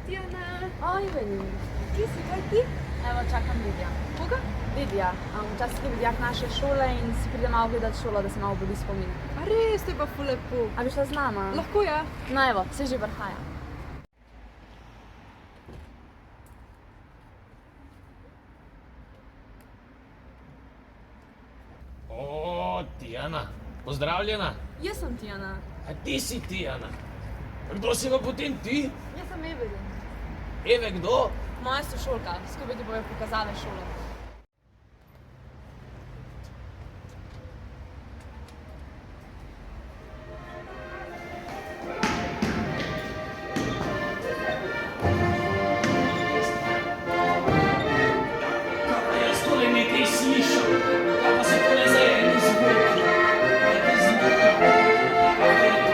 Tijana. Oj, Evelin. Kje si, kaj ti? Evo, čakam Lidija. Koga? Lidija. Včasih je Lidijak naše šole in si pride malo gledat šolo, da se malo budi spomin. A res, to je pa ful lepo. A bi šla z nama? Lahko ja. No evo, se že vrhaja. O, Tijana, pozdravljena. Jaz sem Tijana. A ti si Tijana. Kdo si pa potem ti? Jaz sem Evelin. Eve, kdo? Moja sošolka, skupaj ti bojo pokazale šolo. Kaj pa jaz tole nekaj slišal? Kaj pa se tole za eni zvuki? Eni zvuki. Kaj pa je to?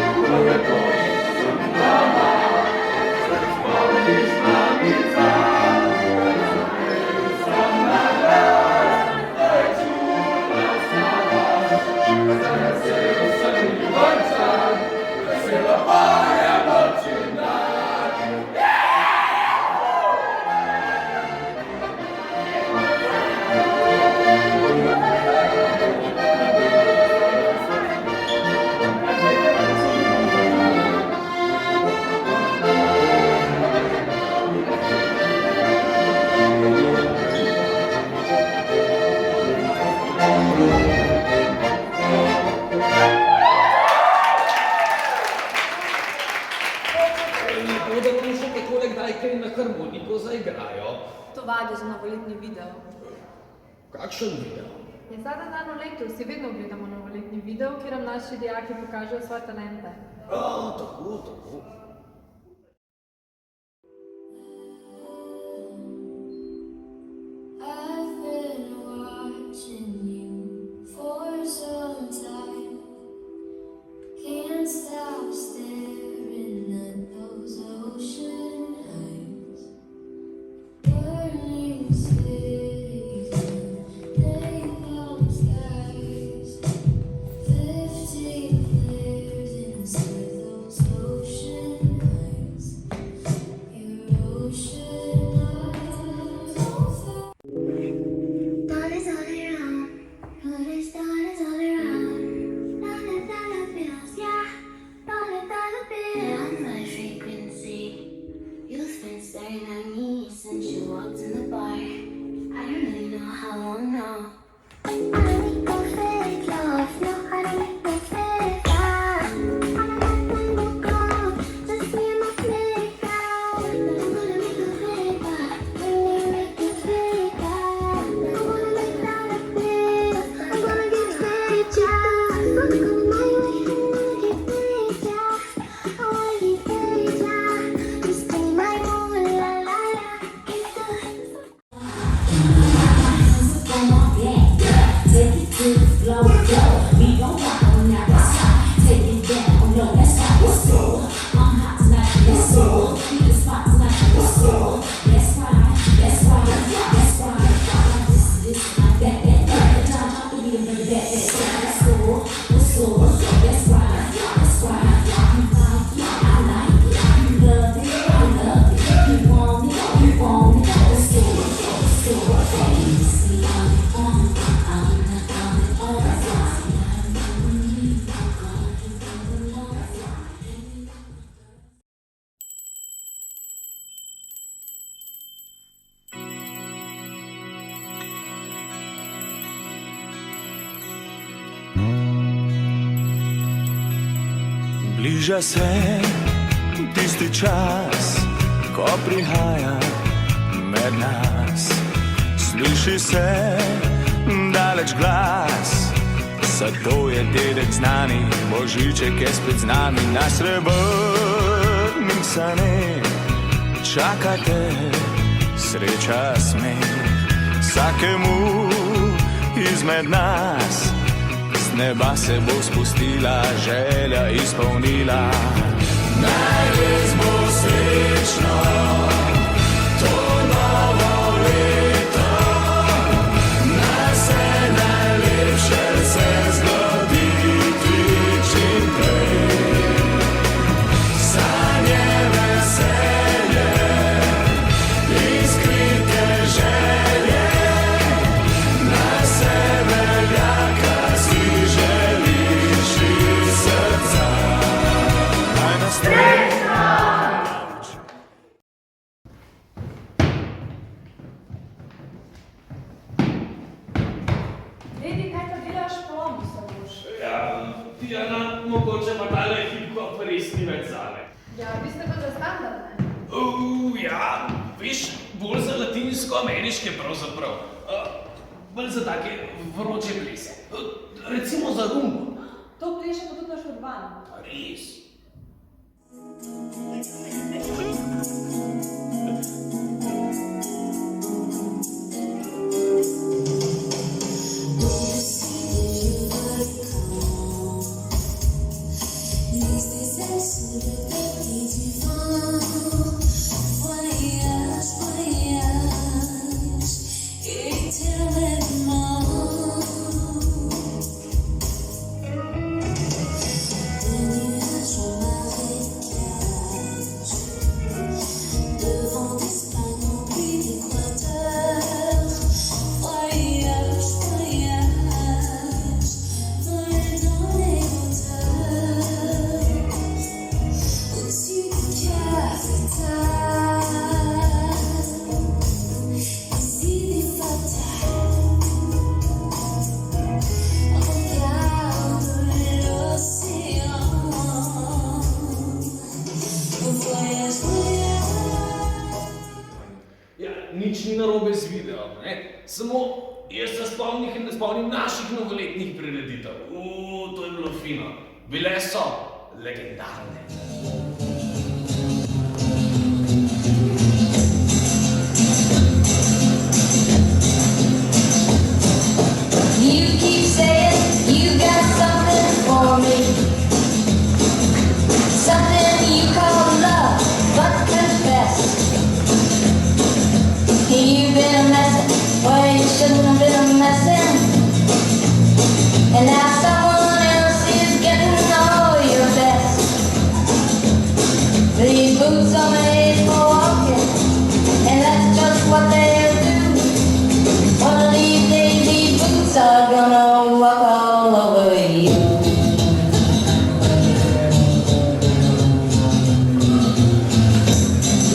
Kaj pa je to? Lepo, da nam še takole kdaj kaj na harmoniko zaigrajo. To vadijo za novoletni video. Kakšen video? Je zadnji dan v letu, si vedno gledamo novoletni video, kjer nam naši dijaki pokažejo svoje talente. A, tako, tako. I've been watching you for some time. Can't stop staring at those ocean eyes. Burning cities and napalm skies. 15 flares inside those ocean Bliža se tisti čas, ko prihaja med nas. Sliši se daleč glas, zato je dedek znani, Božiček je spet z nami. Na srebrnih saneh čakate sreča, smeh. Vsakemu izmed nas z neba se bo spustila, želja izpolnila. Naj res bo srečno to novo leto, naj se najlepše se zgodi čim prej. Sanje, veselje, iskrite želje, naj se veljaka si želiš iz srca. Naj nas Dedi, kaj pa delaš po se boš? Ja, Tijana, mogoče pa tale hip-hop res ni več zame. Ja, vi ste pa za standard, ne? Ja, veš, bolj za latinsko-ameriške pravzaprav. Bolj za take vroče plese. Recimo za rumbo. To pleše pa tudi naš urban. Res. Les déserts sous le tapis du vent. Voyage, voyage, éternellement. De nuages en marécage, de vent d'Espagne en pluie d'Équateur. Voyage, voyage, vol dans les hauteurs. Au-dessus du capital, ici des fatales. Regarde l'océan. Voyage, voyage. Ja, nič ni narobe z videom, ne? Samo jaz se spomnim in ne spomnim naših novoletnih prireditev. To je bilo fino. Bile so legendarne. You keep saying you got something for me, something you call love, but confess you've been a messin' where you shouldn't have been a messin', and now someone else is getting all your best. These boots are made for walking, and that's just what they'll do. One of these days these boots are gonna walk all over you.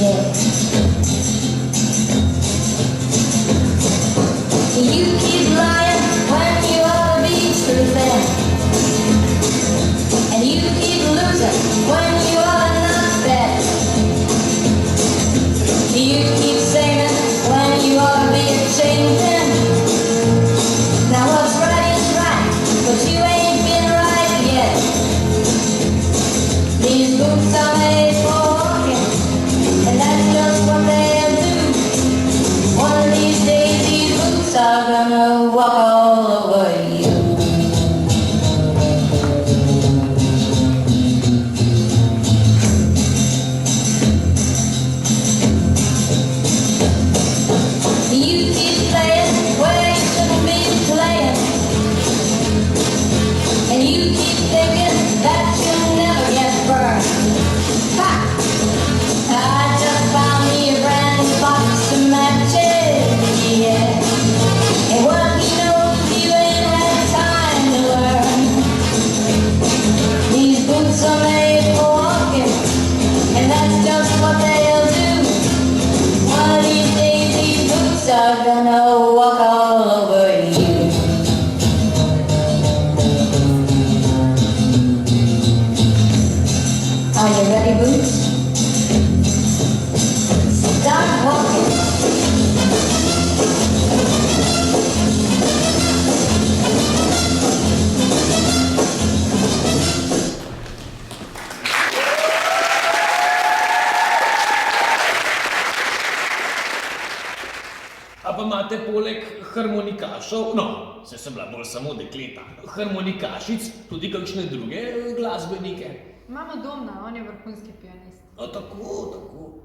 Yeah. You keep lying when you ought to be truthing, and you keep losing when you ought to not bet. You keep saying when you ought to be changing. Now what's right is right, but you ain't been right yet. These boots are made for walking, and that's just what they'll do. One of these days these boots are gonna walk all over you. You keep playing where you shouldn't be playing, and you keep thinking that you'll never get burned. Ha! I just found me a brand new box of matches, yeah. And what you know, you ain't had time to learn. These boots are made for walking, and that's just what they'll do. One of these days these boots are gonna walk all over you. imate poleg harmonikašov, no, se sem bila bolj samo dekleta, harmonikašic, tudi kakšne druge glasbenike? Imamo Domna, on je vrhunski pianist. A tako, tako.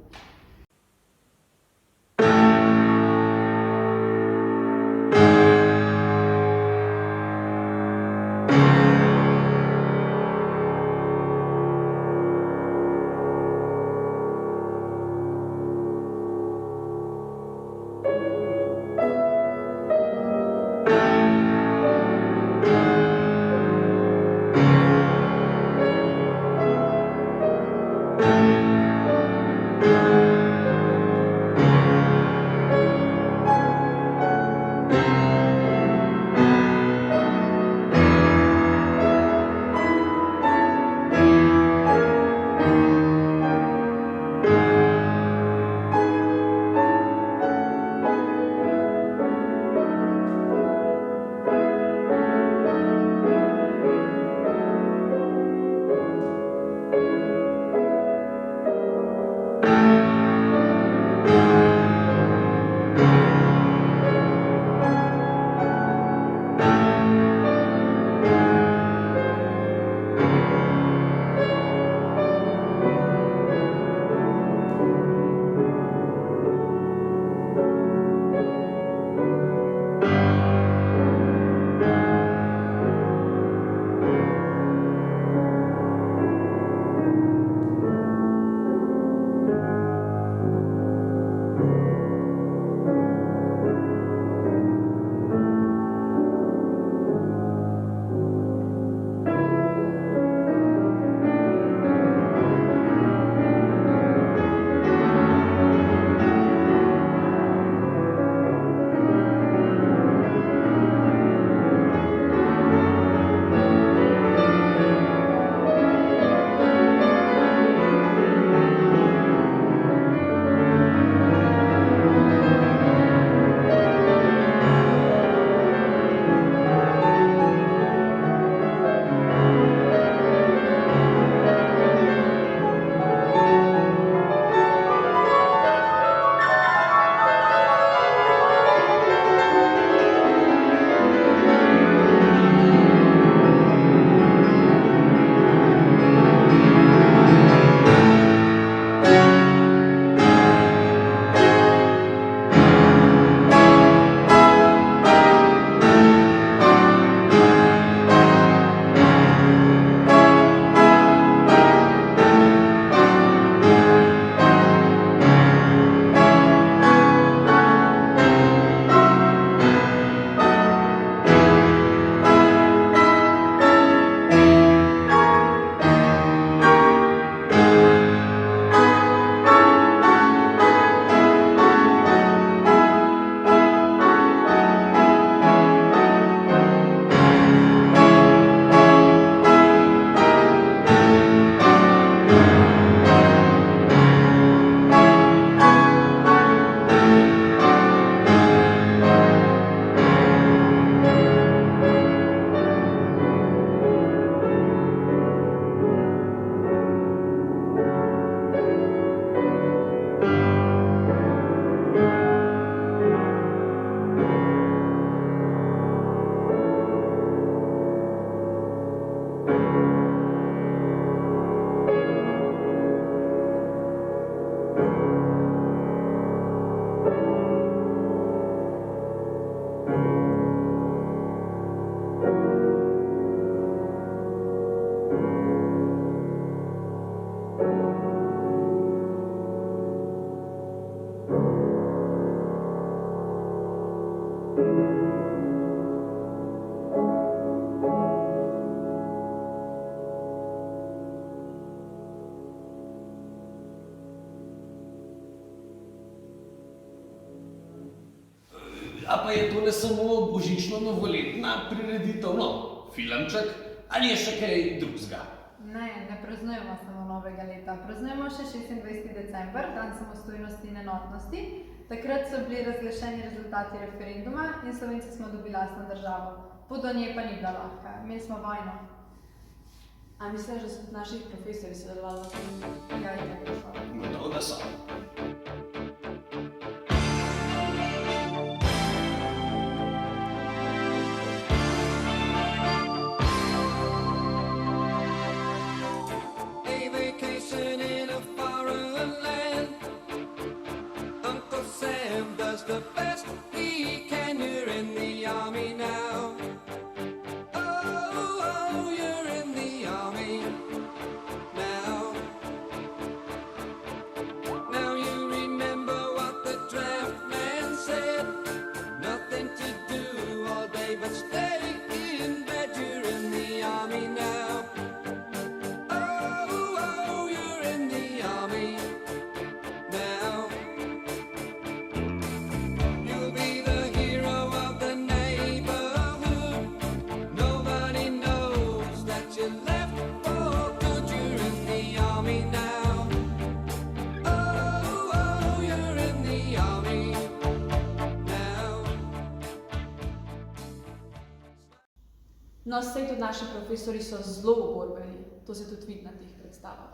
A pa je to ne samo božično-novoletna prireditev, no, filmček, ali je še kaj drugega? Ne praznujemo samo novega leta. Praznujemo še 26. december, dan samostojnosti in enotnosti. Takrat so bili razglašeni rezultati referenduma in Slovenci smo dobili lastno državo. Pot do nje pa ni bila lahka, imeli smo vojno. A misliš, da so tudi naših profesorji sodelovali v tem? Ja, je tako šlo. No, da so. No, saj tudi naši profesori so zelo borbeni, to se tudi vidi na teh predstavah.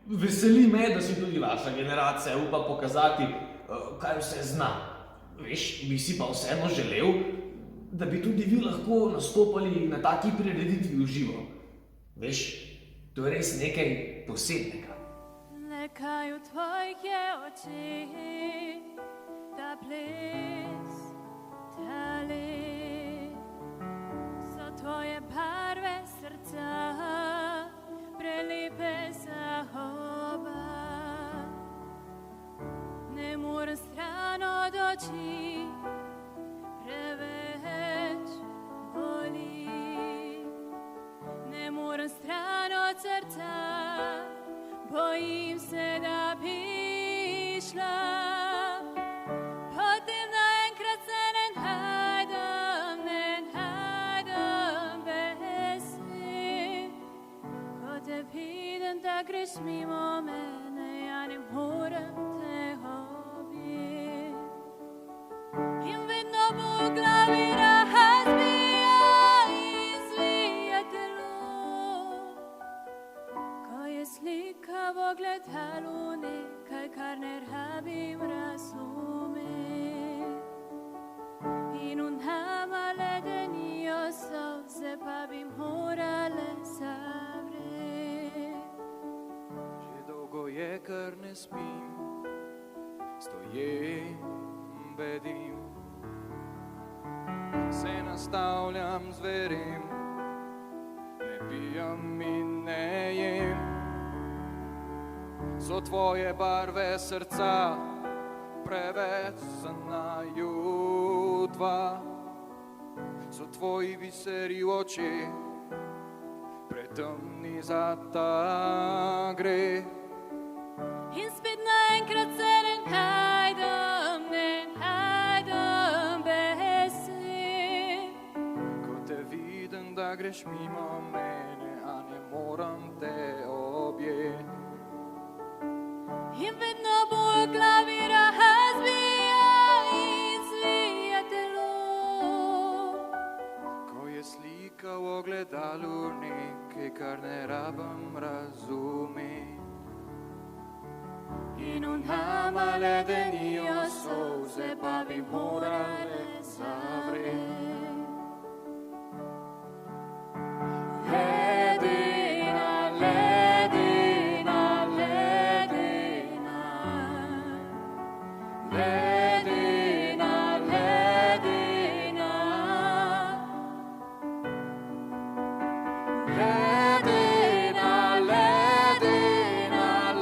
Veseli me, da si tudi vaša generacija upa pokazati, kaj vse zna. Veš, bi si pa vseeno želel, da bi tudi vi lahko nastopali na taki prireditvi v živo. Veš, to je res nekaj posebnega. Nekaj v tvojih je oči, ta ples, ta let, so tvoje barve srca, prelepe za oba. Ne morem stran od oči, preveč boli. Ne morem stran od srca, bojim se, da bi šla. Potem naenkrat se ne najdem besed. Ko te vidim, da greš mimo mene, ja ne morem te objeti. In vedno bo v glavi razbija in zvija telo. Ko je slika v ogledalu nekaj, kar ne rabim razumeti. In v nama ledenijo solze, pa bi morale zavreti. ker ne spim, stojim, bedim, se nastavljam, zverim, ne pijem in ne jem. So tvoje barve srca preveč za naju dva, so tvoji biseri v očeh pretemni za ta greh. In spet naenkrat se ne najdem besed. Ko te vidim, da greš mimo mene, a ne moram te objeti. In vedno bolj glavi razbija in zvija telo. Ko je slika v ogledalu nekaj, kar ne rabim razumeti. In v nama ledenijo solze, pa bi morale zavreti. Ledena, ledena, ledena, ledena, ledena, ledena, ledena,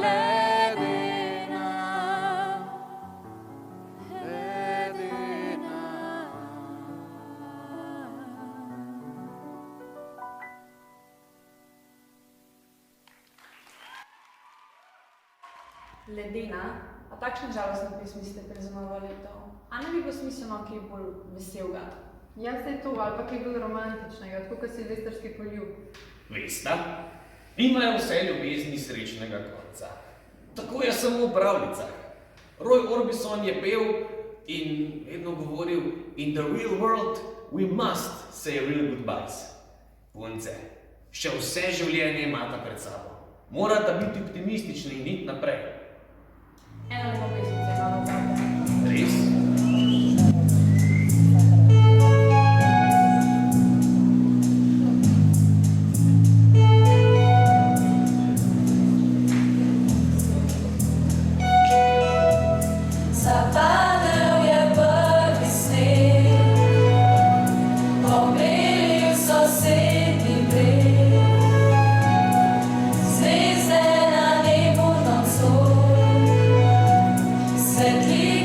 ledena, Ledena, a takšne žalostne pesmi ste praznovali leto. A ne bi bilo smiselno kaj bolj veselega? Jaz se to, ali pa kaj bolj romantičnega, tako kot silvestrski poljub. Vesta, imajo vse ljubezni srečnega konca. Tako je samo v pravljicah. Roy Orbison je pel in vedno govoril: In the real world we must say real goodbyes. Punce, še vse življenje imata pred sabo. Morata biti optimistični in iti naprej. Eno lepo pesmice imamo tako. Res? Zapadel je prvi sneg, pobelil sosednji breg, zvezde na nebu nocoj, svetli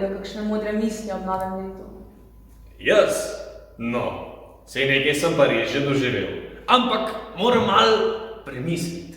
povedal kakšne modre misli ob novem letu? Jaz? No, sej nekaj sem pa res že doživel. Ampak moram malo premisliti.